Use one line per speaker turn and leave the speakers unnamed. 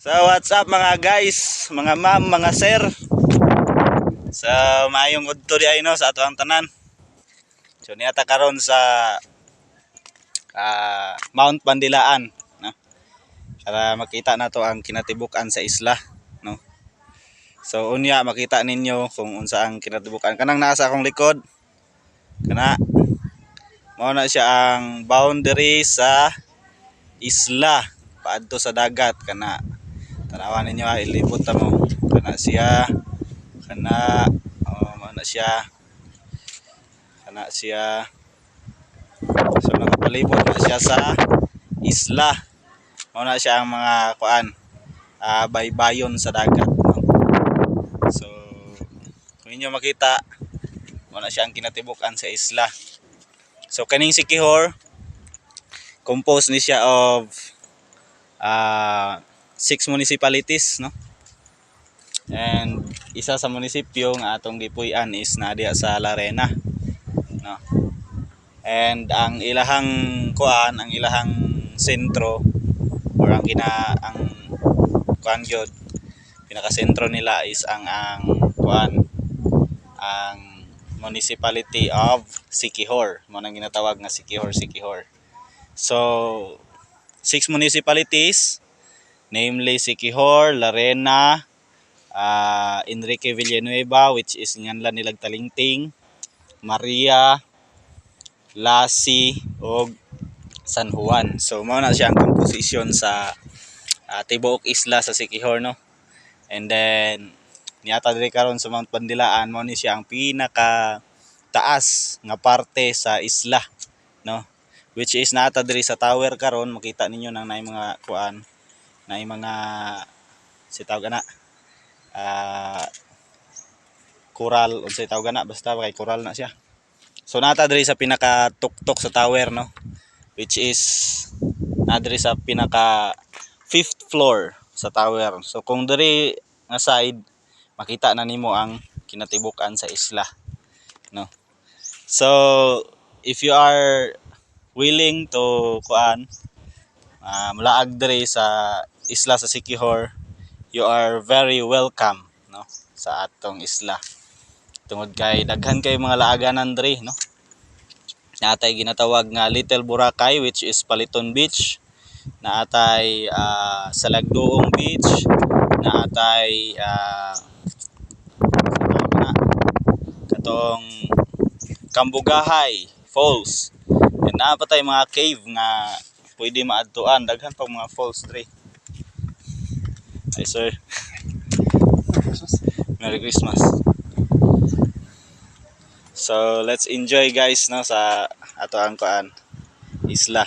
So what's up mga guys, mga ma'am, mga sir. So maayong udto di ay no sa ato ang tanan. So niata karon sa Mount Bandilaan, no? Para makita nato ang kinatibuk-an sa isla, no? So unya makita ninyo kung unsa ang kinatibuk-an. Kanang naa sa akong likod. Kana mao na siya ang boundary sa isla paadto sa dagat kana. Tanawan ninyo ilibot ta mo. Kana siya. Kana mao na siya. Kana siya. So nakapalibot na siya sa isla. Mao na siya ang mga kuan baybayon sa dagat, no? So kung inyo makita mao na siya ang kinatibuk-an sa isla. So kaning Siquijor composed ni siya of 6 municipalities, no? And isa sa munisipyo nga atong gipuy-an is na diya sa Larena, no? And ang ilahang kuan, ang ilahang sentro or ang kuan gyud pinaka sentro nila is ang kuan ang municipality of Siquijor, mo nang ginatawag nga Siquijor. So 6 municipalities, namely Siquijor, Larena, Enrique Villanueva, which is nganlan nilag Talingting, Maria, Lassi ug San Juan. So mao na siya ang composition sa tibuok isla sa Siquijor, no? And then niata diri karon sa Mount Bandilaan, mao ni siya ang pinaka taas nga parte sa isla, no? Which is naata diri sa tower karon, makita ninyo nang naay mga kuan, naay mga sitawag ana coral unsay tawag ana, basta kay coral na siya. So naata diri sa pinaka tuktok sa tower, no? Which is na diri sa pinaka 5th floor sa tower. So kung diri nga side makita na nimo ang kinatibuk-an sa isla, no? So if you are willing to kuan mulaag diri sa isla sa Siquijor, you are very welcome, no, sa atong isla. Tungod kay daghan kay mga laaganan diri, no? Naatay ginatawag nga Little Boracay, which is Paliton Beach. Naatay Salagdoong Beach. Naatay katong Cambugahay Falls. And naapatay mga cave nga pwede maadtuan, daghan pang mga falls diri. Hi sir. Merry Christmas. So let's enjoy guys, no, sa ato ang kuan isla.